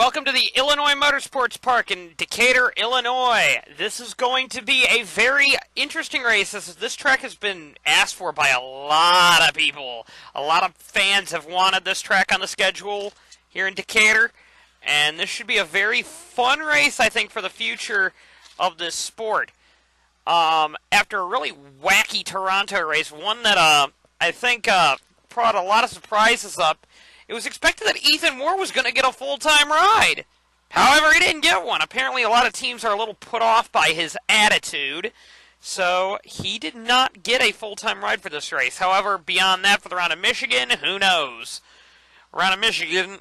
Welcome to the Illinois Motorsports Park in Decatur, Illinois. This is going to be a very interesting race. This track has been asked for by a lot of people. A lot of fans have wanted this track on the schedule here in Decatur. And this should be a very fun race, I think, for the future of this sport. After a really wacky Toronto race, one that I think brought a lot of surprises up, it was expected that Ethan Moore was going to get a full-time ride. However, he didn't get one. Apparently, a lot of teams are a little put off by his attitude, so he did not get a full-time ride for this race. However, beyond that, for the round of Michigan, who knows? Round of Michigan,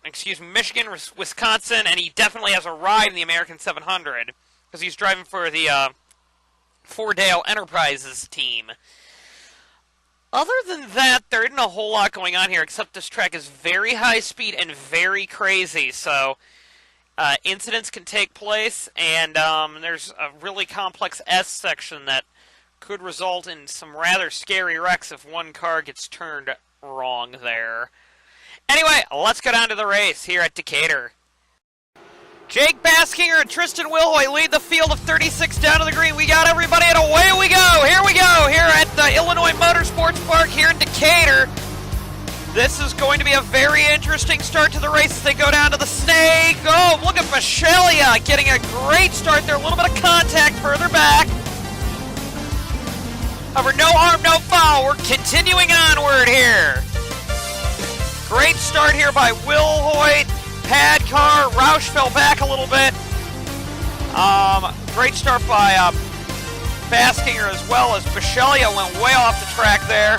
Wisconsin, and he definitely has a ride in the American 700 because he's driving for the Fordale Enterprises team. Other than that, there isn't a whole lot going on here, except this track is very high speed and very crazy, so incidents can take place, and there's a really complex S section that could result in some rather scary wrecks if one car gets turned wrong there. Anyway, let's go down to the race here at Decatur. Jake Baskinger and Tristan Wilhoit lead the field of 36 down to the green. We got everybody, and away we go. Here we go, here at the Illinois Motorsports Park here in Decatur. This is going to be a very interesting start to the race as they go down to the snake. Oh, look at Michelia getting a great start there. A little bit of contact further back. However, no harm, no foul. We're continuing onward here. Great start here by Wilhoit. Pad car, Roush fell back a little bit. Great start by Baskinger as well as Michelia went way off the track there.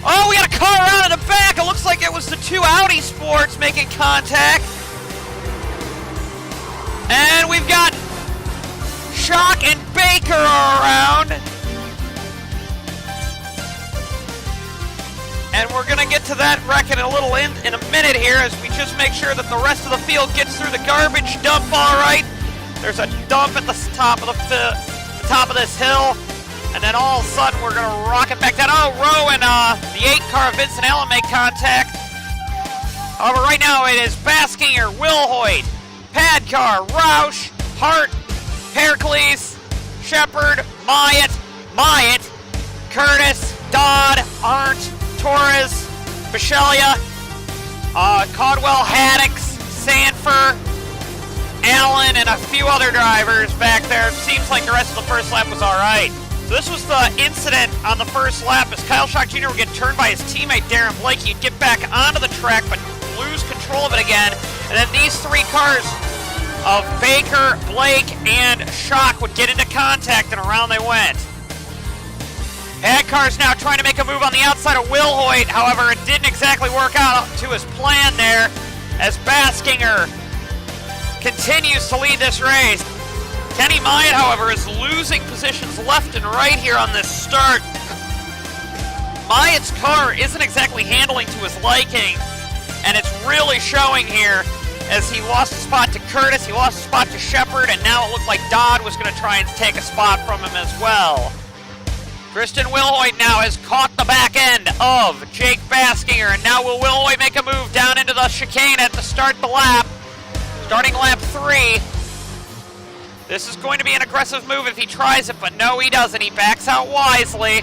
Oh, we got a car out in the back. It looks like it was the two Audi Sports making contact. And we've got Shock and Baker around. And we're going to get to that wreck in a minute here as we just make sure that the rest of the field gets through the garbage dump all right. There's a dump at the top of this hill. And then all of a sudden we're going to rock it back down. Oh, Rowe and the 8 car of Vincent Allen make contact. However, right now it is Baskinger, Wilhoit, Pad car, Roush, Hart, Pericles, Shepard, Myatt, Curtis, Dodd, Arndt, Torres, Michelia, Caldwell, Haddix, Sanford, Allen, and a few other drivers back there. It seems like the rest of the first lap was all right. So this was the incident on the first lap as Kyle Shock Jr. would get turned by his teammate Darren Blake. He'd get back onto the track but lose control of it again. And then these 3 cars of Baker, Blake, and Shock would get into contact, and around they went. Pad car's now trying to make a move on the outside of Wilhoit. However, it didn't exactly work out to his plan there as Baskinger continues to lead this race. Kenny Myatt, however, is losing positions left and right here on this start. Myatt's car isn't exactly handling to his liking, and it's really showing here as he lost a spot to Curtis, he lost a spot to Shepard, and now it looked like Dodd was going to try and take a spot from him as well. Tristan Wilhoit now has caught the back end of Jake Baskinger, and now will Wilhoit make a move down into the chicane at the start of the lap. Starting lap 3. This is going to be an aggressive move if he tries it, but no, he doesn't. He backs out wisely.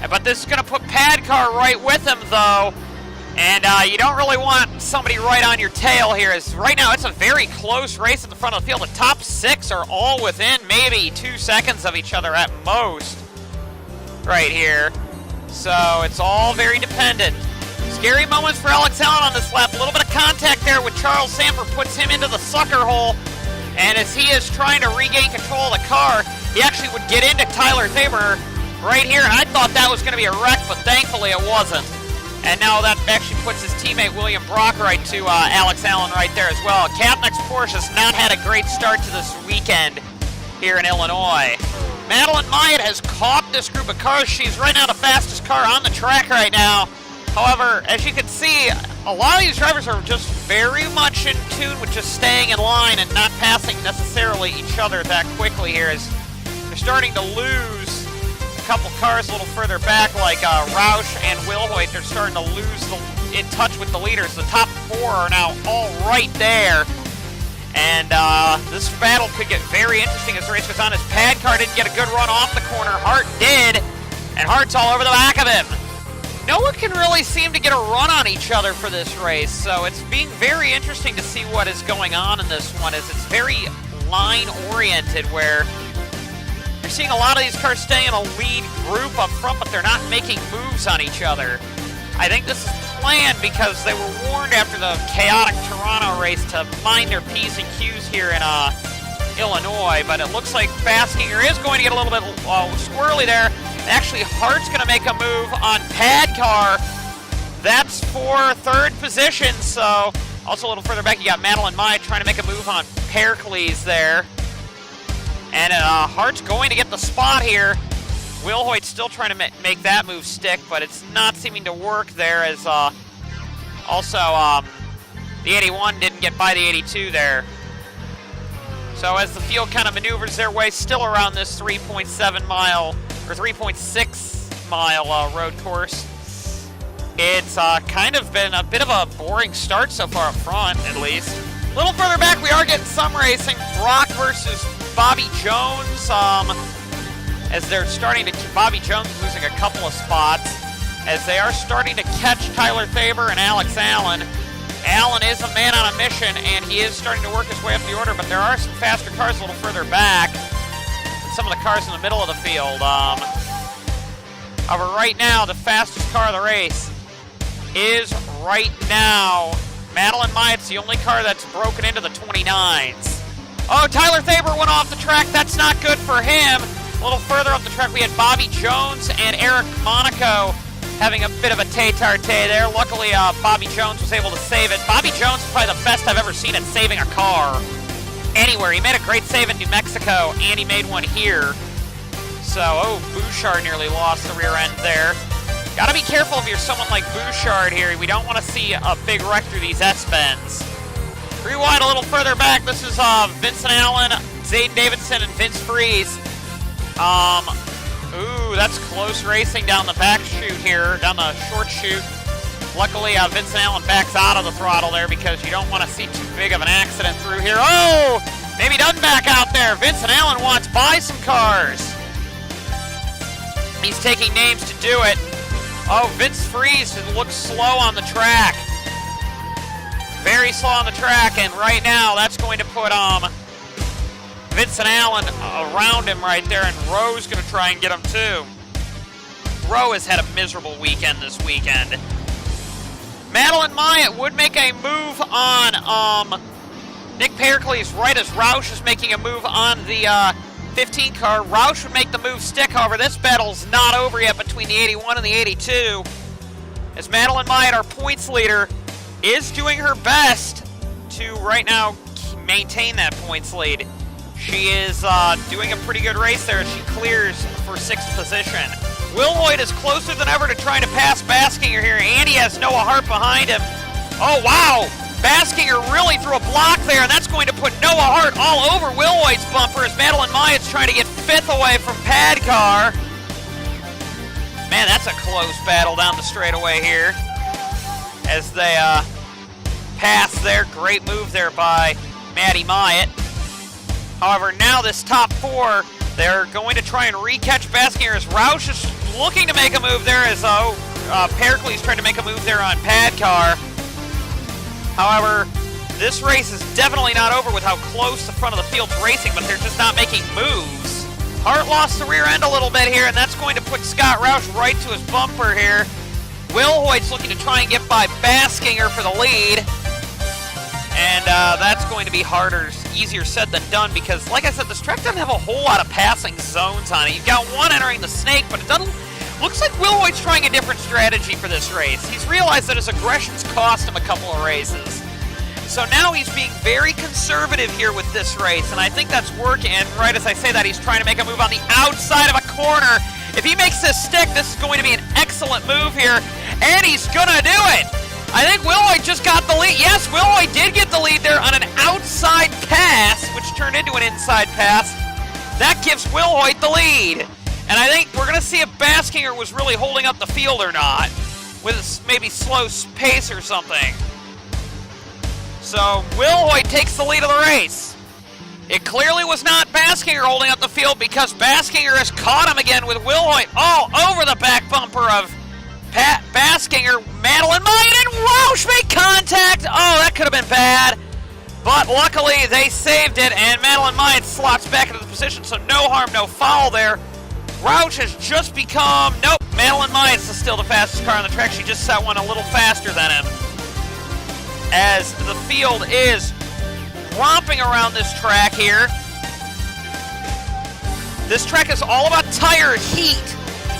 But this is going to put Pad car right with him, though. And you don't really want somebody right on your tail here. As right now, it's a very close race at the front of the field. The top 6 are all within maybe 2 seconds of each other at most. Right here. So it's all very dependent. Scary moments for Alex Allen on this lap. A little bit of contact there with Charles Sanford puts him into the sucker hole. And as he is trying to regain control of the car, he actually would get into Tyler Thaber right here. And I thought that was going to be a wreck, but thankfully it wasn't. And now that actually puts his teammate William Brock right to Alex Allen right there as well. Kapnick's Porsche has not had a great start to this weekend here in Illinois. Madeline Myatt has caught this group of cars. She's right now the fastest car on the track right now. However, as you can see, a lot of these drivers are just very much in tune with just staying in line and not passing necessarily each other that quickly here as they're starting to lose a couple cars a little further back like Roush and Wilhoit. They're starting to lose in touch with the leaders. The top 4 are now all right there. And this battle could get very interesting as the race goes on, as Padcar didn't get a good run off the corner. Hart did, and Hart's all over the back of him. No one can really seem to get a run on each other for this race, so it's being very interesting to see what is going on in this one, as it's very line-oriented, where you're seeing a lot of these cars stay in a lead group up front, but they're not making moves on each other. I think this is planned because they were warned after the chaotic Toronto race to mind their P's and Q's here in Illinois, but it looks like Baskinger is going to get a little bit squirrely there. Actually, Hart's going to make a move on Padcar. That's for third position, so also a little further back, you got Madeline Myatt trying to make a move on Pericles there. And Hart's going to get the spot here. Will Hoyt's still trying to make that move stick, but it's not seeming to work there, as also the 81 didn't get by the 82 there. So as the field kind of maneuvers their way still around this 3.7 mile or 3.6 mile road course, it's kind of been a bit of a boring start so far up front, at least. A little further back, we are getting some racing. Brock versus Bobby Jones, as they're starting to, Bobby Jones losing a couple of spots, as they are starting to catch Tyler Faber and Alex Allen. Allen is a man on a mission, and he is starting to work his way up the order, but there are some faster cars a little further back than some of the cars in the middle of the field. However, right now, the fastest car of the race is right now Madeline Myatt's the only car that's broken into the 29s. Oh, Tyler Faber went off the track. That's not good for him. A little further up the track, we had Bobby Jones and Eric Monaco having a bit of a tete-a-tete there. Luckily, Bobby Jones was able to save it. Bobby Jones is probably the best I've ever seen at saving a car anywhere. He made a great save in New Mexico, and he made one here. So, Bouchard nearly lost the rear end there. Got to be careful if you're someone like Bouchard here. We don't want to see a big wreck through these S-bends. Rewind a little further back. This is Vincent Allen, Zayden Davidson, and Vince Freeze. That's close racing down the back chute here, down the short chute. Luckily, Vincent Allen backs out of the throttle there because you don't want to see too big of an accident through here. Oh, maybe doesn't back out there. Vincent Allen wants by some cars. He's taking names to do it. Oh, Vince Freeze looks slow on the track. Very slow on the track, and right now that's going to put Vincent Allen around him right there, and Rowe's going to try and get him too. Rowe has had a miserable weekend this weekend. Madeline Myatt would make a move on Nick Pericles right as Roush is making a move on the 15 car. Roush would make the move stick. However, this battle's not over yet between the 81 and the 82, as Madeline Myatt, our points leader, is doing her best to right now maintain that points lead. She is doing a pretty good race there as she clears for 6th position. Will Hoyt is closer than ever to trying to pass Baskinger here, and he has Noah Hart behind him. Oh, wow! Baskinger really threw a block there, and that's going to put Noah Hart all over Will Hoyt's bumper as Madeline Myatt's trying to get 5th away from Padcar. Man, that's a close battle down the straightaway here as they pass there. Great move there by Maddie Myatt. However, now this top 4, they're going to try and re-catch Baskinger as Roush is looking to make a move there, as Pericles trying to make a move there on Padcar. However, this race is definitely not over with how close the front of the field's racing, but they're just not making moves. Hart lost the rear end a little bit here, and that's going to put Scott Roush right to his bumper here. Will Hoyt's looking to try and get by Baskinger for the lead. And that's going to be easier said than done because, like I said, this track doesn't have a whole lot of passing zones on it. You've got one entering the snake, but it doesn't. Looks like Will Hoyt's trying a different strategy for this race. He's realized that his aggression's cost him a couple of races. So now he's being very conservative here with this race, and I think that's working. And right as I say that, he's trying to make a move on the outside of a corner. If he makes this stick, this is going to be an excellent move here, and he's going to do it. I think Will Hoyt just got the lead. Yes, Will Hoyt did get the lead there on an outside pass, which turned into an inside pass. That gives Will Hoyt the lead. And I think we're going to see if Baskinger was really holding up the field or not, with maybe slow pace or something. So So Will Hoyt takes the lead of the race. It clearly was not Baskinger holding up the field because Baskinger has caught him again with Will Hoyt all over the back bumper of Pat Baskinger. Madeline Myatt and Roush make contact. Oh, that could have been bad. But luckily they saved it, and Madeline Myatt slots back into the position, so no harm, no foul there. Roush has just become, nope, Madeline Myatt's still the fastest car on the track. She just set one a little faster than him. As the field is romping around this track here. This track is all about tire heat.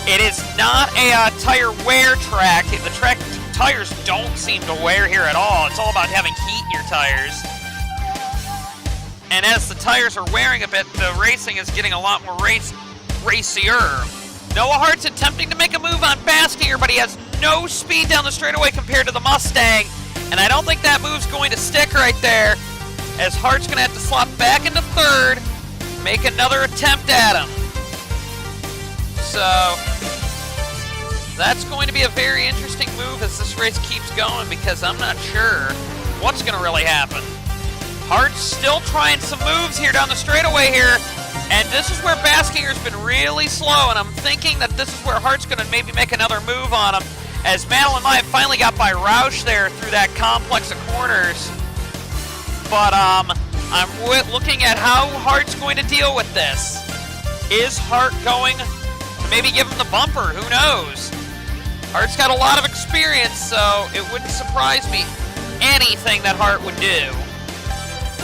It is not a tire wear track. The track tires don't seem to wear here at all. It's all about having heat in your tires. And as the tires are wearing a bit, the racing is getting a lot more racier. Noah Hart's attempting to make a move on Baskinger, but he has no speed down the straightaway compared to the Mustang. And I don't think that move's going to stick right there, as Hart's going to have to slot back into third, make another attempt at him. So that's going to be a very interesting move as this race keeps going, because I'm not sure what's going to really happen. Hart's still trying some moves here down the straightaway here, and this is where Baskinger's been really slow, and I'm thinking that this is where Hart's going to maybe make another move on him, as Madeline Myatt finally got by Roush there through that complex of corners. But I'm looking at how Hart's going to deal with this. Is Hart going to maybe give him the bumper? Who knows? Hart's got a lot of experience, so it wouldn't surprise me anything that Hart would do.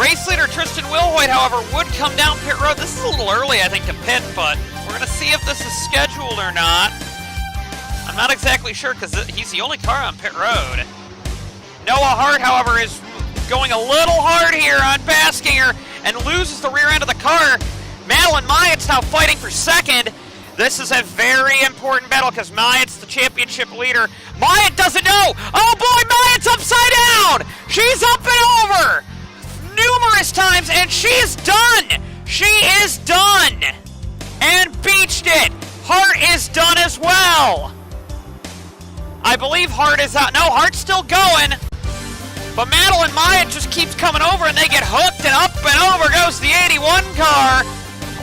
Race leader Tristan Wilhoit, however, would come down pit road. This is a little early, I think, to pit, but we're going to see if this is scheduled or not. I'm not exactly sure because he's the only car on pit road. Noah Hart, however, is going a little hard here on Baskinger and loses the rear end of the car. Madeline Myatt's now fighting for second. This is a very important battle because Myatt's the championship leader. Myatt doesn't know. Oh boy, Myatt's upside down. She's up and over numerous times, and she is done. She is done. And beached it. Hart is done as well. I believe Hart is out. No, Hart's still going. But Madeline Myatt just keeps coming over, and they get hooked, and up and over goes the 81 car.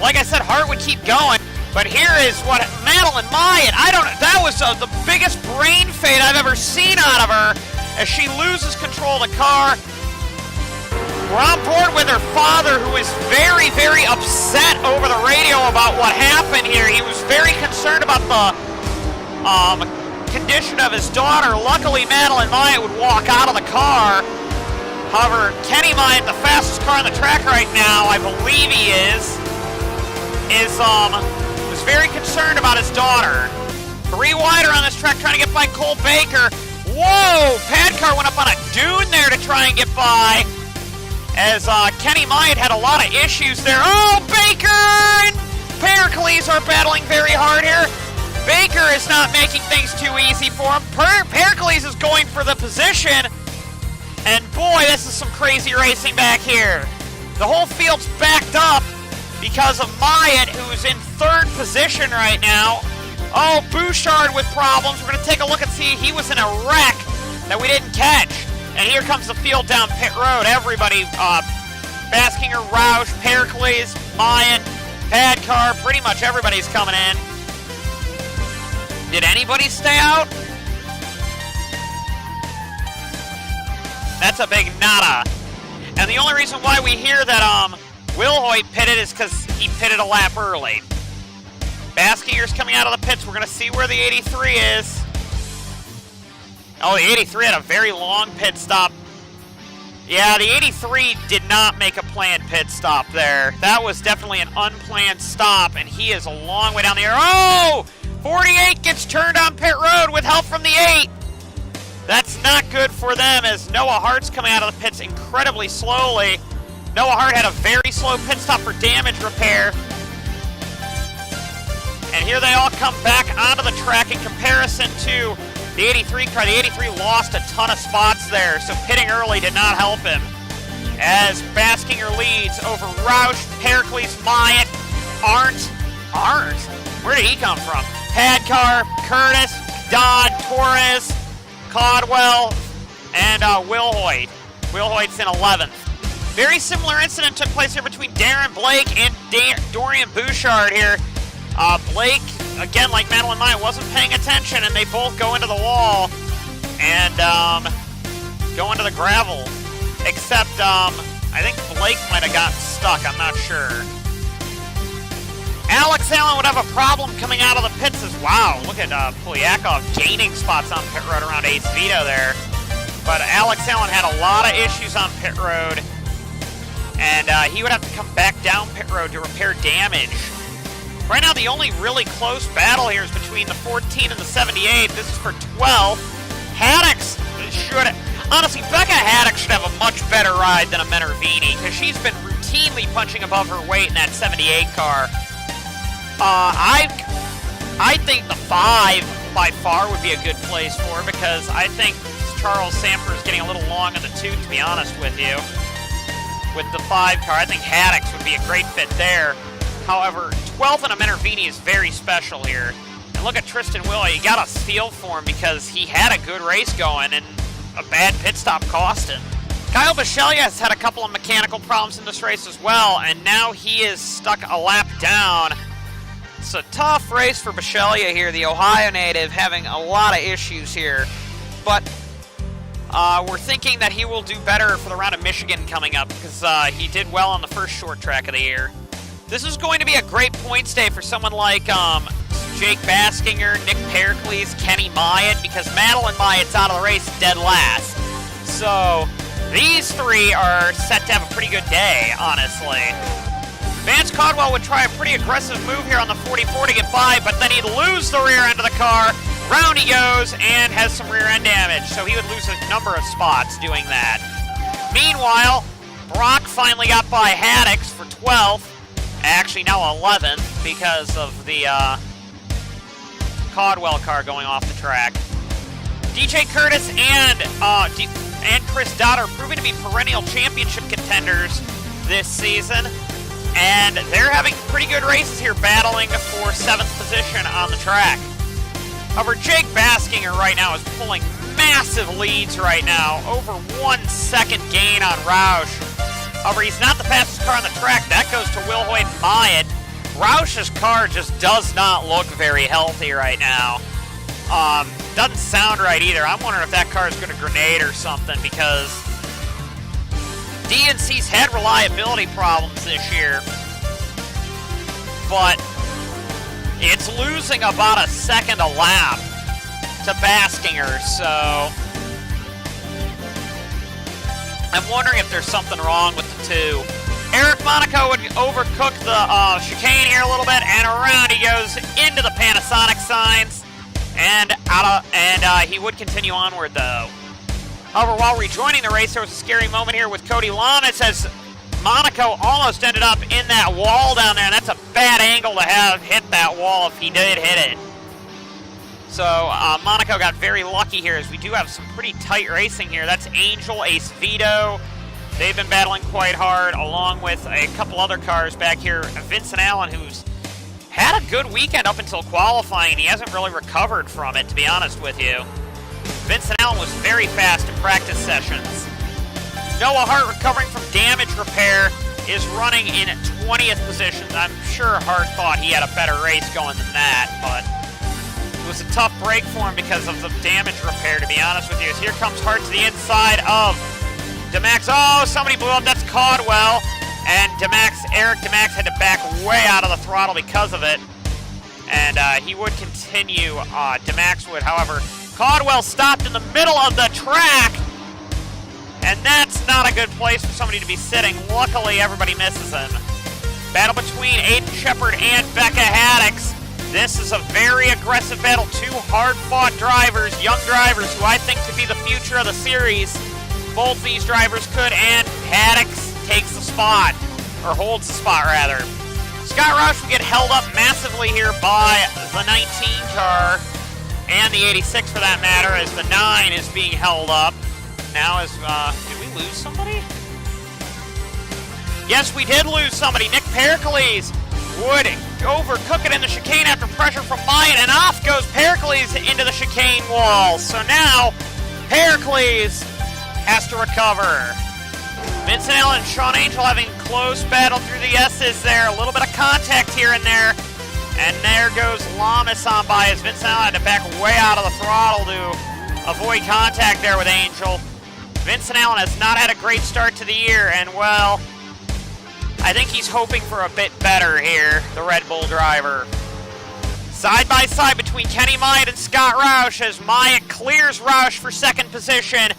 Like I said, Hart would keep going. But here is what Madeline Myatt, that was the biggest brain fade I've ever seen out of her as she loses control of the car. We're on board with her father, who is very, very upset over the radio about what happened here. He was very concerned about the condition of his daughter. Luckily, Madeline Myatt would walk out of the car. However, Kenny Myatt, the fastest car on the track right now, I believe he is was very concerned about his daughter. 3 wider on this track, trying to get by Cole Baker. Whoa! Pad car went up on a dune there to try and get by, as Kenny Myatt had a lot of issues there. Oh, Baker and Pericles are battling very hard here. Baker is not making things too easy for him. Pericles is going for the position. And boy, this is some crazy racing back here. The whole field's backed up because of Myatt, who's in third position right now. Oh, Bouchard with problems. We're going to take a look and see. He was in a wreck that we didn't catch. And here comes the field down pit road. Everybody, Baskinger, Roush, Pericles, Myatt, Pad car, pretty much everybody's coming in. Did anybody stay out? That's a big nada. And the only reason why we hear that Wilhoit pitted is because he pitted a lap early. Baskinger's coming out of the pits. We're going to see where the 83 is. Oh, the 83 had a very long pit stop. Yeah, the 83 did not make a planned pit stop there. That was definitely an unplanned stop, and he is a long way down the air. Oh! 48 gets turned on pit road with help from the 8. That's not good for them, as Noah Hart's coming out of the pits incredibly slowly. Noah Hart had a very slow pit stop for damage repair. And here they all come back onto the track in comparison to the 83 car. The 83 lost a ton of spots there, so pitting early did not help him. As Baskinger leads over Roush, Pericles, Myatt, Arndt. Where did he come from? Pad car, Curtis, Dodd, Torres, Caldwell, and Wilhoit. Will Hoyt's in 11th. Very similar incident took place here between Darren Blake and Dorian Bouchard here. Blake, again, like Madeline Myatt, wasn't paying attention, and they both go into the wall and go into the gravel. Except, I think Blake might have gotten stuck. I'm not sure. Alex Allen would have a problem coming out of the pits as wow. Look at Polyakov gaining spots on pit road around Ace Vito there. But Alex Allen had a lot of issues on pit road, and he would have to come back down pit road to repair damage. Right now, the only really close battle here is between the 14 and the 78. This is for 12. Haddix should... Honestly, Becca Haddock should have a much better ride than a Minervini, because she's been routinely punching above her weight in that 78 car. I think the 5 by far would be a good place for her, because I think Charles Samper is getting a little long in the tooth, to be honest with you. With the 5 car, I think Haddix would be a great fit there. However, 12th in a Minervini is very special here. And look at Tristan Willie. You got to feel for him because he had a good race going, and a bad pit stop cost him. Kyle Bichelia has had a couple of mechanical problems in this race as well, and now he is stuck a lap down. It's a tough race for Bichelia here, the Ohio native, having a lot of issues here. But we're thinking that he will do better for the round of Michigan coming up, because he did well on the first short track of the year. This is going to be a great points day for someone like Jake Baskinger, Nick Pericles, Kenny Myatt, because Madeline Myatt's out of the race dead last. So these 3 are set to have a pretty good day, honestly. Vance Caldwell would try a pretty aggressive move here on the 44 to get by, but then he'd lose the rear end of the car. Round he goes and has some rear end damage, so he would lose a number of spots doing that. Meanwhile, Brock finally got by Haddix for 12th. Actually, now 11th because of the Caldwell car going off the track. DJ Curtis and Chris Dodd are proving to be perennial championship contenders this season, and they're having pretty good races here, battling for 7th position on the track. However, Jake Baskinger right now is pulling massive leads right now, over 1 second gain on Roush. However, he's not the fastest car on the track. That goes to Will Hoyt Myatt. Roush's car just does not look very healthy right now. Doesn't sound right either. I'm wondering if that car is going to grenade or something, because DNC's had reliability problems this year, but it's losing about a second a lap to Baskinger, so I'm wondering if there's something wrong with the 2. Eric Monaco would overcook the chicane here a little bit, and around he goes into the Panasonic signs, and he would continue onward though. However, while rejoining the race, there was a scary moment here with Cody Lamitz as Monaco almost ended up in that wall down there, and that's a bad angle to have hit that wall if he did hit it. So Monaco got very lucky here, as we do have some pretty tight racing here. That's Angel, Ace Vito. They've been battling quite hard, along with a couple other cars back here. Vincent Allen, who's had a good weekend up until qualifying. He hasn't really recovered from it, to be honest with you. Vincent Allen was very fast in practice sessions. Noah Hart, recovering from damage repair, is running in 20th position. I'm sure Hart thought he had a better race going than that, but it was a tough break for him because of the damage repair, to be honest with you. As here comes Hart to the inside of DeMax. Oh, somebody blew up. That's Caldwell. And Eric DeMax had to back way out of the throttle because of it. And he would continue. DeMax would, however. Caldwell stopped in the middle of the track. And that's not a good place for somebody to be sitting. Luckily, everybody misses him. Battle between Aiden Shepard and Becca Haddix. This is a very aggressive battle. 2 hard-fought drivers, young drivers, who I think could be the future of the series. Both these drivers could, and Haddix takes the spot, or holds the spot, rather. Scott Roush will get held up massively here by the 19 car, and the 86 for that matter, as the 9 is being held up. Now is, did we lose somebody? Yes, we did lose somebody. Nick Pericles would overcook it in the chicane after pressure from Myatt, and off goes Pericles into the chicane wall. So now, Pericles has to recover. Vincent Allen and Sean Angel having close battle through the S's there. A little bit of contact here and there. And there goes Lamas on by as Vincent Allen had to back way out of the throttle to avoid contact there with Angel. Vincent Allen has not had a great start to the year, and well, I think he's hoping for a bit better here, the Red Bull driver. Side by side between Kenny Myatt and Scott Roush as Myatt clears Roush for second position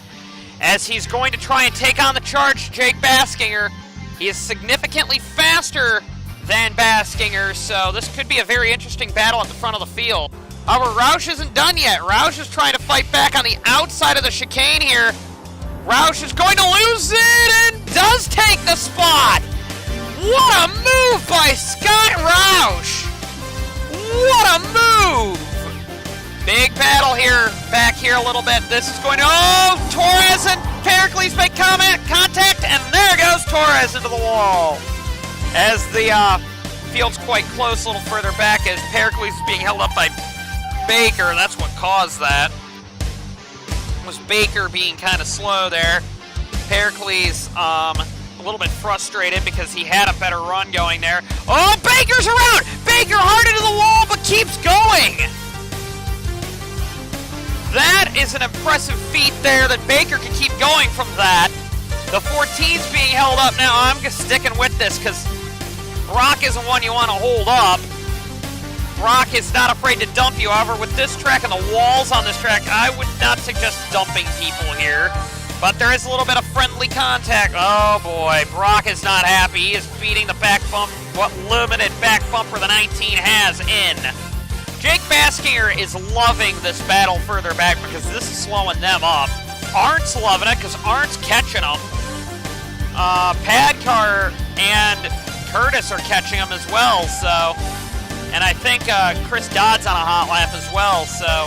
as he's going to try and take on the charge Jake Baskinger. He is significantly faster than Baskinger, so this could be a very interesting battle at the front of the field. However, Roush isn't done yet. Roush is trying to fight back on the outside of the chicane here. Roush is going to lose it and does take the spot. What a move by Scott Roush. What a move. Big battle here, back here a little bit. This is going to, oh, Torres and Pericles make contact, and there goes Torres into the wall. As the field's quite close, a little further back, as Pericles is being held up by Baker. That's what caused that. Was Baker being kind of slow there. Pericles a little bit frustrated because he had a better run going there. Oh, Baker's around! Baker hard into the wall but keeps going! That is an impressive feat there that Baker can keep going from that. The 14's being held up now. I'm just sticking with this because Brock isn't one you want to hold up. Brock is not afraid to dump you. However, with this track and the walls on this track, I would not suggest dumping people here. But there is a little bit of friendly contact. Oh boy, Brock is not happy. He is beating the back bump, what limited back bumper the 19 has in. Jake Baskinger is loving this battle further back because this is slowing them up. Arndt's loving it because Arndt's catching them. Padcar and Curtis are catching them as well, so... And I think Chris Dodd's on a hot lap as well, so...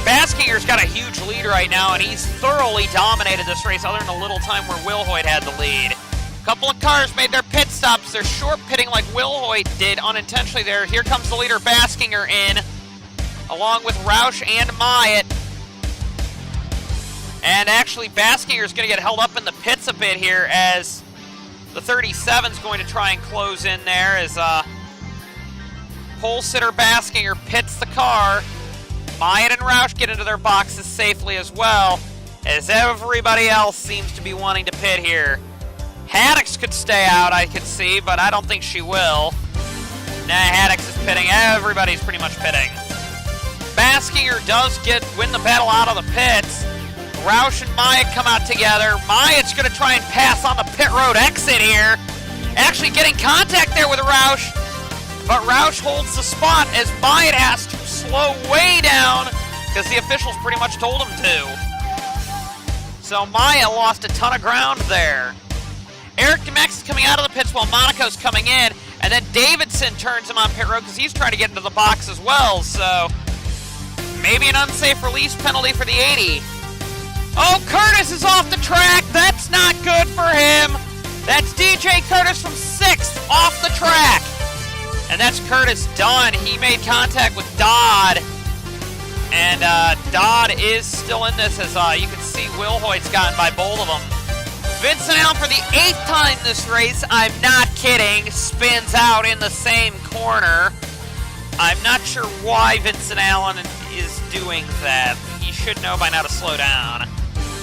Baskinger's got a huge lead right now, and he's thoroughly dominated this race, other than a little time where Will Hoyt had the lead. A couple of cars made their pit stops. They're short pitting like Will Hoyt did unintentionally there. Here comes the leader, Baskinger, in, along with Roush and Myatt. And actually, Baskinger's going to get held up in the pits a bit here as the 37's going to try and close in there as pole sitter Baskinger pits the car. Myatt and Roush get into their boxes safely as well, as everybody else seems to be wanting to pit here. Haddix could stay out, I could see, but I don't think she will. Nah, Haddix is pitting. Everybody's pretty much pitting. Baskinger does win the battle out of the pits. Roush and Myatt come out together. Myatt's going to try and pass on the pit road exit here. Actually getting contact there with Roush. But Roush holds the spot as Myatt has to slow way down because the officials pretty much told him to. So Myatt lost a ton of ground there. Eric DeMax is coming out of the pits while Monaco's coming in, and then Davidson turns him on pit road because he's trying to get into the box as well, so maybe an unsafe release penalty for the 80. Oh, Curtis is off the track. That's not good for him. That's DJ Curtis from 6th off the track. And that's Curtis done. He made contact with Dodd. And Dodd is still in this as you can see Will Hoyt's gotten by both of them. Vincent Allen for the 8th time this race, I'm not kidding, spins out in the same corner. I'm not sure why Vincent Allen is doing that. He should know by now to slow down.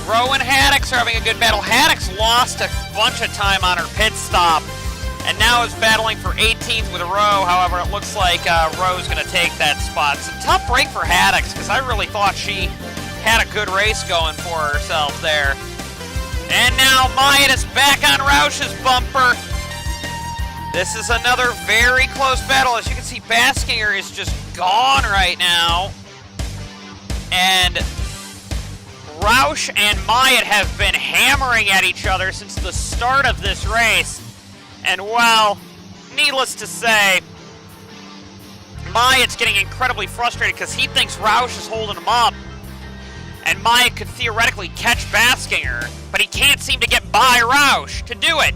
Rowe and Haddix are having a good battle. Haddix lost a bunch of time on her pit stop, and now is battling for 18th with Rowe. However, it looks like Rowe's going to take that spot. It's a tough break for Haddix because I really thought she had a good race going for herself there. And now Myatt is back on Roush's bumper. This is another very close battle. As you can see, Baskinger is just gone right now. And Roush and Myatt have been hammering at each other since the start of this race. And well, needless to say, Myatt's getting incredibly frustrated because he thinks Roush is holding him up. And Myatt could theoretically catch Baskinger, but he can't seem to get by Roush to do it.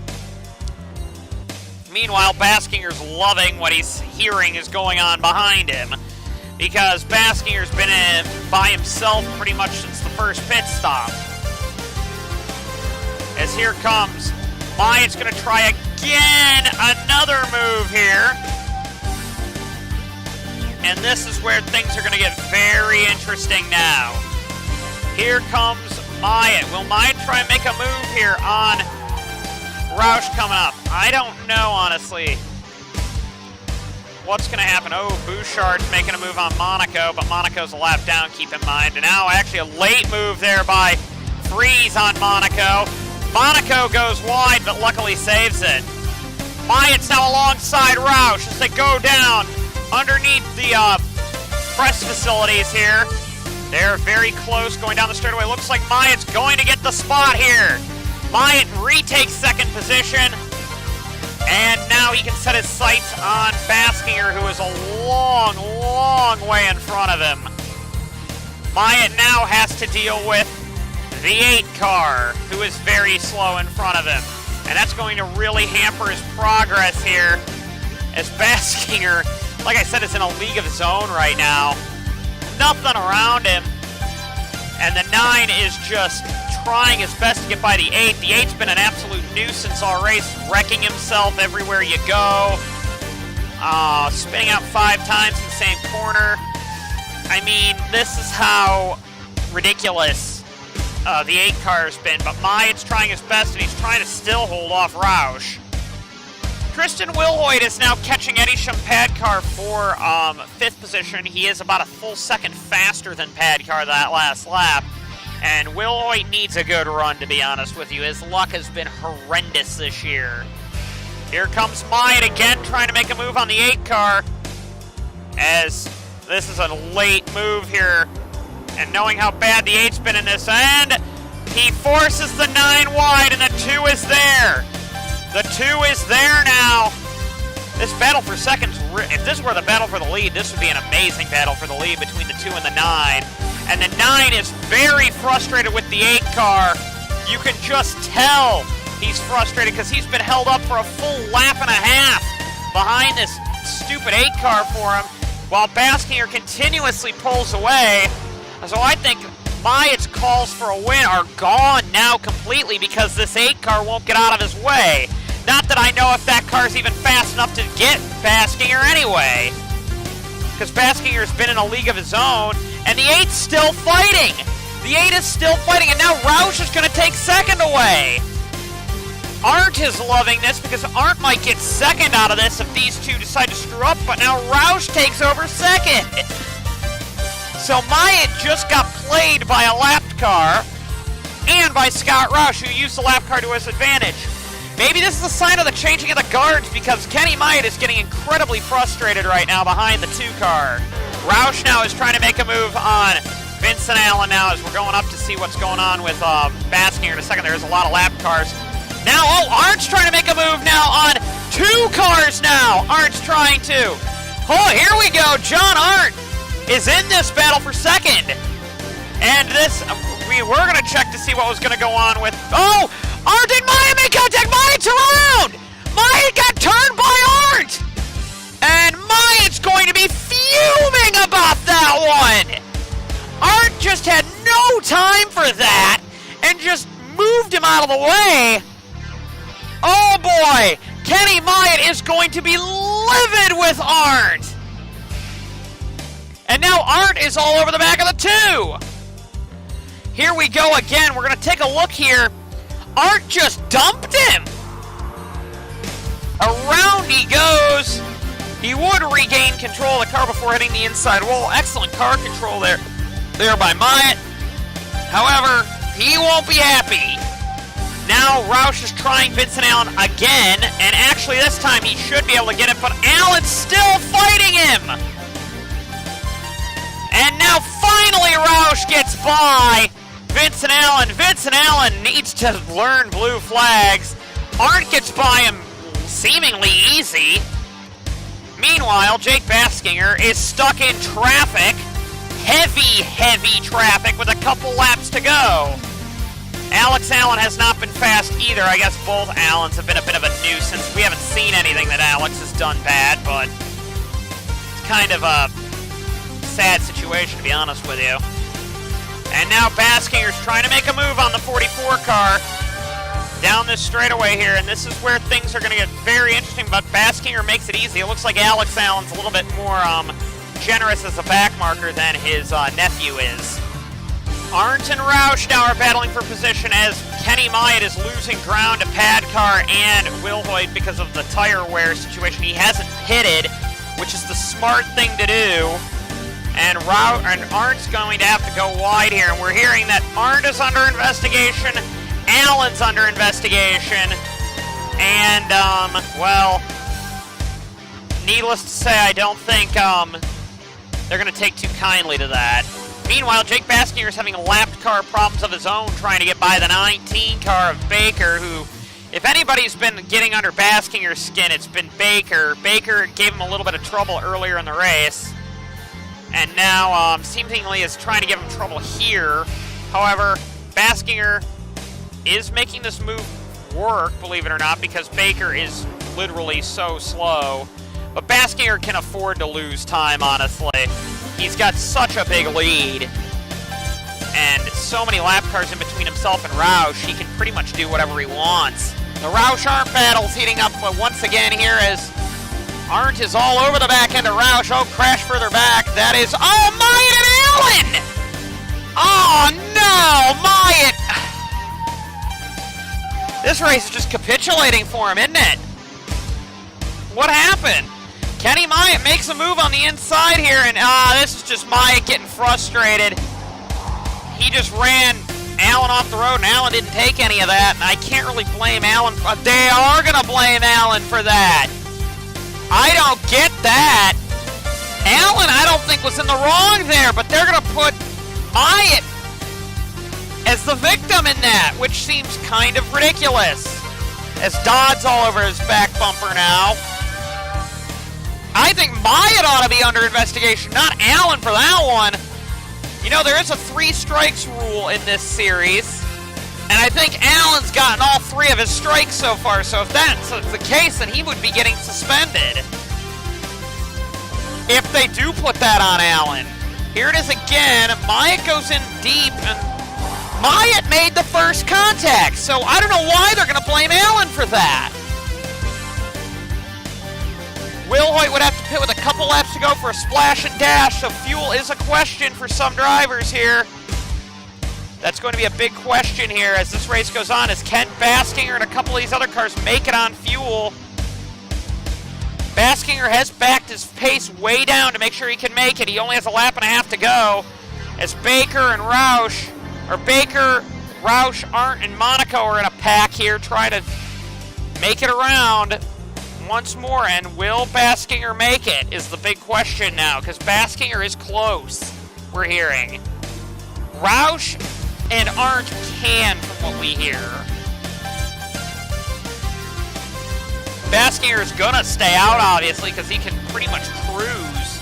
Meanwhile, Baskinger's loving what he's hearing is going on behind him, because Baskinger's been by himself pretty much since the first pit stop. as here comes Myatt's going to try again another move here. And this is where things are going to get very interesting now. Here comes Myatt. Will Myatt try and make a move here on Roush coming up? I don't know, honestly, what's going to happen. Oh, Bouchard's making a move on Monaco, but Monaco's a lap down, keep in mind. And now actually a late move there by Freeze on Monaco. Monaco goes wide, but luckily saves it. Myatt's now alongside Roush as they go down underneath the press facilities here. They're very close going down the straightaway. Looks like Myatt's going to get the spot here. Myatt retakes second position. And now he can set his sights on Baskinger, who is a long, long way in front of him. Myatt now has to deal with the 8 car, who is very slow in front of him. And that's going to really hamper his progress here, as Baskinger, like I said, is in a league of his own right now. Nothing around him. And the 9 is just trying his best to get by the 8. The 8's been an absolute nuisance all race, wrecking himself everywhere you go. Spinning out 5 times in the same corner. I mean, this is how ridiculous the 8 car has been. But Myatt's trying his best, and he's trying to still hold off Roush. Tristan Wilhoit is now catching Eddie Padkar for 5th position. He is about a full second faster than Padkar that last lap. And Wilhoit needs a good run, to be honest with you. His luck has been horrendous this year. Here comes Myatt again, trying to make a move on the 8 car. As this is a late move here. And knowing how bad the 8's been in this end, he forces the 9 wide, and the 2 is there. The 2 is there now. This battle for seconds, if this were the battle for the lead, this would be an amazing battle for the lead between the 2 and the 9. And the 9 is very frustrated with the 8 car. You can just tell he's frustrated because he's been held up for a full lap and a half behind this stupid 8 car for him, while Baskinger continuously pulls away. So I think Myatt's calls for a win are gone now completely because this 8 car won't get out of his way. Not that I know if that car's even fast enough to get Baskinger anyway. Because Baskinger's been in a league of his own, and the 8's still fighting. The 8 is still fighting, and now Roush is going to take second away. Arndt is loving this because Arndt might get second out of this if these two decide to screw up, but now Roush takes over second. So Myatt just got played by a lapped car and by Scott Roush, who used the lap car to his advantage. Maybe this is a sign of the changing of the guards because Kenny Myatt is getting incredibly frustrated right now behind the 2 car. Roush now is trying to make a move on Vincent Allen now as we're going up to see what's going on with Baskinger in a second. There's a lot of lap cars. Now, Arndt's trying to make a move now on 2 cars now. Arndt's trying to. Oh, here we go. John Arndt is in this battle for second. And this, we were going to check to see what was going to go on with, Arndt and Myatt make contact. Myatt's around. Myatt got turned by Arndt. And Myatt's going to be fuming about that one. Arndt just had no time for that and just moved him out of the way. Oh boy, Kenny Myatt is going to be livid with Arndt. And now Arndt is all over the back of the 2. Here we go again. We're going to take a look here. Arndt just dumped him. Around he goes. He would regain control of the car before hitting the inside wall. Excellent car control there by Myatt. However, he won't be happy. Now Roush is trying Vincent Allen again, and actually this time he should be able to get it, but Allen's still fighting him. And now finally Roush gets by Vincent Allen. Vincent Allen needs to learn blue flags. Arndt gets by him seemingly easy. Meanwhile, Jake Baskinger is stuck in traffic. Heavy traffic with a couple laps to go. Alex Allen has not been fast either. I guess both Allens have been a bit of a nuisance. We haven't seen anything that Alex has done bad, but it's kind of a sad situation, to be honest with you. And now Baskinger's trying to make a move on the 44 car. down this straightaway here, and this is where things are going to get very interesting, but Baskinger makes it easy. It looks like Alex Allen's a little bit more generous as a back marker than his nephew is. Arndt and Roush now are battling for position as Kenny Myatt is losing ground to Padcar and Wilhoit because of the tire wear situation. He hasn't pitted, which is the smart thing to do. And Arndt's going to have to go wide here. And we're hearing that Arndt is under investigation, Allen's under investigation, and, well, needless to say, I don't think they're going to take too kindly to that. Meanwhile, Jake Baskinger is having lapped car problems of his own, trying to get by the 19 car of Baker, who, if anybody's been getting under Baskinger's skin, it's been Baker. Baker gave him a little bit of trouble earlier in the race, and now seemingly is trying to give him trouble here. However, Baskinger is making this move work, believe it or not, because Baker is literally so slow. But Baskinger can afford to lose time, honestly. He's got such a big lead, and so many lap cars in between himself and Roush, he can pretty much do whatever he wants. The Roush-Arndt battle's heating up once again here as Arndt is all over the back end of Roush. Oh, crash further back. That is... Oh, Myatt and Allen! Oh, no! Myatt! This race is just capitulating for him, isn't it? What happened? Kenny Myatt makes a move on the inside here, and this is just Myatt getting frustrated. He just ran Allen off the road, and Allen didn't take any of that, and I can't really blame Allen. They are going to blame Allen for that. I don't get that. Allen, I don't think, was in the wrong there, but they're going to put Myatt as the victim in that, which seems kind of ridiculous. As Dodd's all over his back bumper now. I think Myatt ought to be under investigation, not Allen for that one. You know, there is a 3 strikes rule in this series, and I think Allen's gotten all 3 of his strikes so far, so if that's the case, then he would be getting suspended. If they do put that on Allen. Here it is again. Myatt goes in deep, and Myatt made the first contact, so I don't know why they're going to blame Allen for that. Wilhoit would have to pit with a couple laps to go for a splash and dash, so fuel is a question for some drivers here. That's going to be a big question here as this race goes on, as Ken Baskinger and a couple of these other cars make it on fuel. Baskinger has backed his pace way down to make sure he can make it. He only has a lap and a half to go, as Baker and Roush, or Baker, Roush, Arndt, and Monaco are in a pack here trying to make it around once more, and will Baskinger make it is the big question now, because Baskinger is close, we're hearing. Roush and Arndt can, from what we hear. Baskinger is going to stay out, obviously, because he can pretty much cruise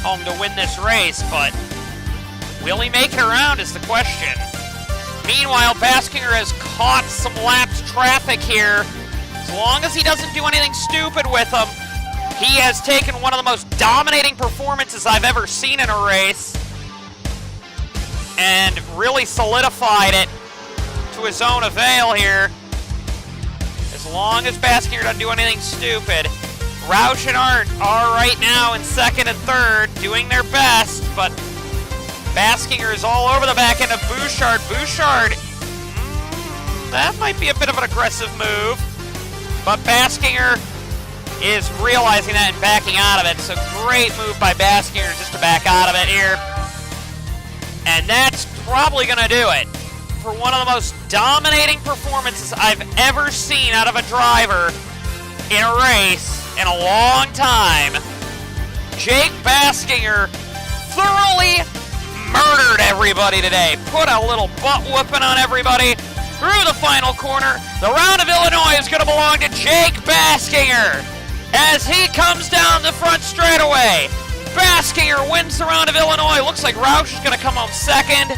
home to win this race, but will he make it around is the question. Meanwhile, Baskinger has caught some lapped traffic here. As long as he doesn't do anything stupid with them, he has taken one of the most dominating performances I've ever seen in a race and really solidified it to his own avail here. As long as Baskinger doesn't do anything stupid. Roush and Arndt are right now in second and third, doing their best, but Baskinger is all over the back end of Bouchard. Bouchard, that might be a bit of an aggressive move. But Baskinger is realizing that and backing out of it. So great move by Baskinger just to back out of it here. And that's probably going to do it for one of the most dominating performances I've ever seen out of a driver in a race in a long time. Jake Baskinger thoroughly murdered everybody today. Put a little butt whooping on everybody. Through the final corner, the round of Illinois is going to belong to Jake Baskinger as he comes down the front straightaway. Baskinger wins the round of Illinois. Looks like Roush is going to come home second.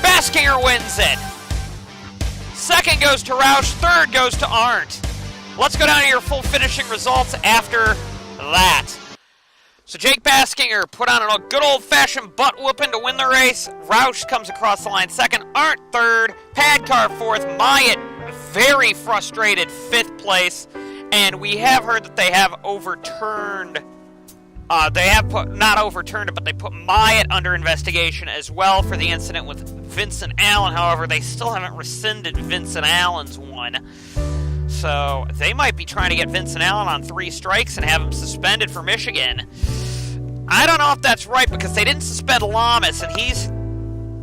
Baskinger wins it. Second goes to Roush. Third goes to Arndt. Let's go down to your full finishing results after that. So Jake Baskinger put on a good old-fashioned butt-whooping to win the race. Roush comes across the line second. Arndt third. Padcar fourth. Myatt very frustrated 5th place, and we have heard that they have overturned, not overturned it, but they put Myatt under investigation as well for the incident with Vincent Allen. However, they still haven't rescinded Vincent Allen's one. So they might be trying to get Vincent Allen on 3 strikes and have him suspended for Michigan. I don't know if that's right, because they didn't suspend Lamas, and he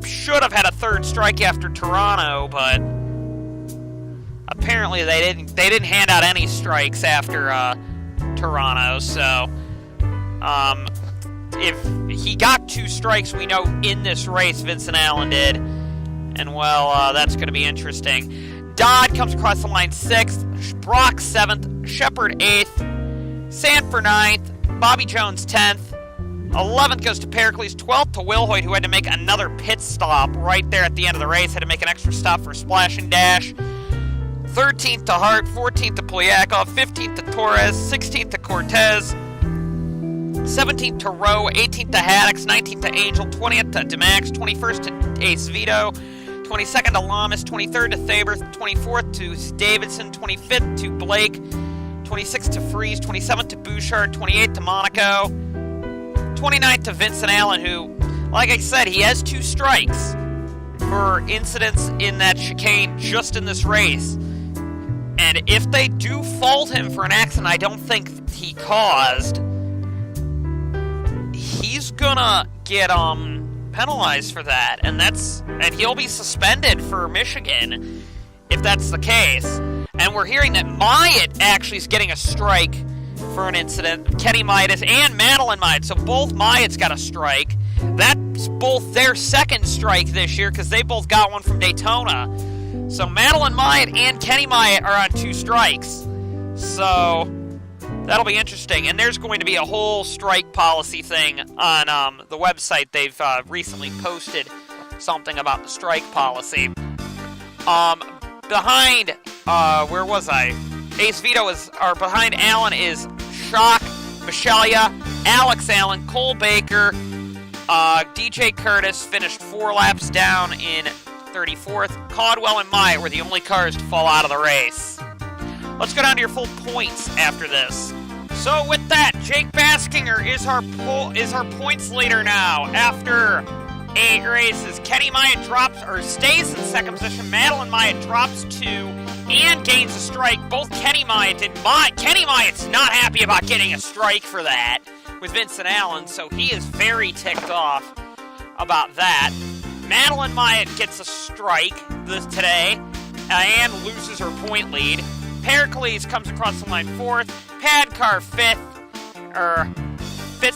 should have had a 3rd strike after Toronto, but apparently they didn't hand out any strikes after Toronto. So if he got 2 strikes, we know in this race Vincent Allen did, and well, that's going to be interesting. Dodd comes across the line 6th, Brock 7th, Shepard 8th, Sanford 9th, Bobby Jones 10th, 11th goes to Pericles, 12th to Wilhoit, who had to make another pit stop right there at the end of the race, had to make an extra stop for a splash and dash. 13th to Hart, 14th to Polyakov, 15th to Torres, 16th to Cortez, 17th to Rowe, 18th to Haddix, 19th to Angel, 20th to DeMax, 21st to Ace Vito, 22nd to Lamas, 23rd to Thaber, 24th to Davidson, 25th to Blake, 26th to Freeze, 27th to Bouchard, 28th to Monaco, 29th to Vincent Allen, who, like I said, he has 2 strikes for incidents in that chicane just in this race. And if they do fault him for an accident I don't think he caused, he's gonna get penalized for that, and he'll be suspended for Michigan if that's the case. And we're hearing that Myatt actually is getting a strike for an incident. Kenny Myatt is, and Madeline Myatt, so both Myatt's got a strike. That's both their 2nd strike this year, because they both got one from Daytona. So Madeline Myatt and Kenny Myatt are on 2 strikes. So that'll be interesting. And there's going to be a whole strike policy thing on the website. They've recently posted something about the strike policy. Behind, where was I? Ace Vito behind Allen is Schock, Michelia, Alex Allen, Cole Baker, DJ Curtis finished 4 laps down in 34th. Caldwell and Myatt were the only cars to fall out of the race. Let's go down to your full points after this. So with that, Jake Baskinger is our points leader now. After 8 races, Kenny Myatt stays in 2nd position. Madeline Myatt drops 2 and gains a strike. Both Kenny Myatt did. Kenny Myatt's not happy about getting a strike for that with Vincent Allen, so he is very ticked off about that. Madeline Myatt gets a strike today and loses her point lead. Pericles comes across the line 4th. Padcar 5th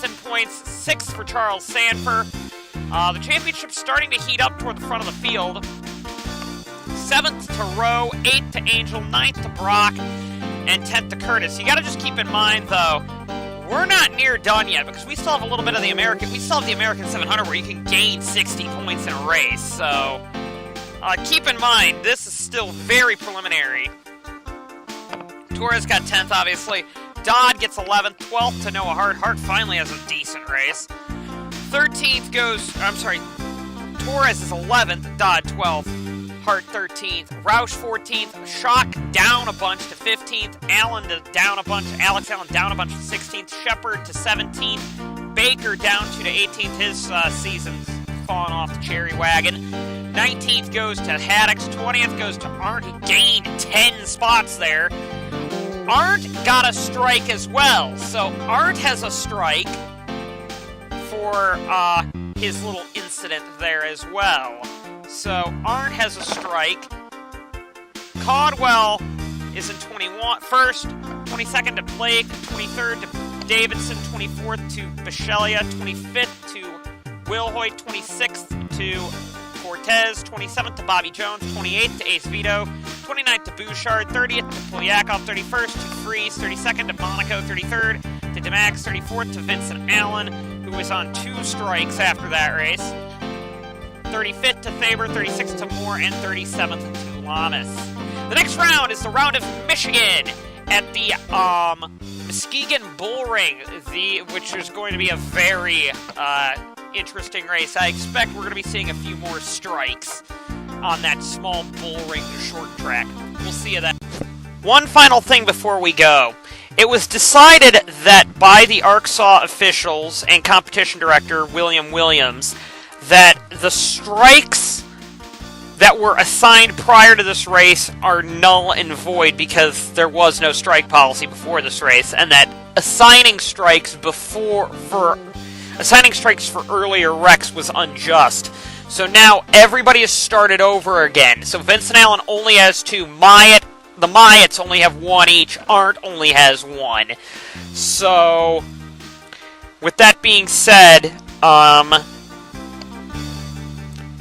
in points. 6th for Charles Sanford. The championship's starting to heat up toward the front of the field. 7th to Rowe, 8th to Angel, 9th to Brock, and 10th to Curtis. You got to just keep in mind, though, we're not near done yet, because we still have a little bit of the American 700 where you can gain 60 points in a race. So keep in mind, this is still very preliminary. Torres got 10th, obviously. Dodd gets 11th, 12th to Noah Hart. Hart finally has a decent race. 13th Torres is 11th, Dodd 12th, Hart 13th, Roush 14th, Schock down a bunch to 15th, Allen down a bunch, Alex Allen down a bunch to 16th, Shepard to 17th, Baker down to 18th, his season's fallen off the cherry wagon. 19th goes to Haddix, 20th goes to Arndt, who gained 10 spots there. Arndt got a strike as well, so Arndt has a strike for his little incident there as well. So Arndt has a strike. Caldwell is in 21st, 22nd to Blake, 23rd to Davidson, 24th to Michelia, 25th to Wilhoit, 26th to Cortez, 27th to Bobby Jones, 28th to Ace Vito, 29th to Bouchard, 30th to Polyakov, 31st to Freeze, 32nd to Monaco, 33rd to DeMax, 34th to Vincent Allen, who was on 2 strikes after that race, 35th to Thaber, 36th to Moore, and 37th to Lamas. The next round is the round of Michigan at the Muskegon Bull Ring, which is going to be a very interesting race. I expect we're going to be seeing a few more strikes on that small bullring short track. We'll see you then. One final thing before we go. It was decided that by the ARCSOA officials and competition director William Williams that the strikes that were assigned prior to this race are null and void because there was no strike policy before this race, and that assigning strikes for earlier wrecks was unjust. So now everybody has started over again. So Vincent Allen only has 2. The Myatts only have 1 each. Arndt only has 1. So, with that being said,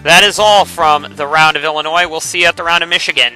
that is all from the round of Illinois. We'll see you at the round of Michigan.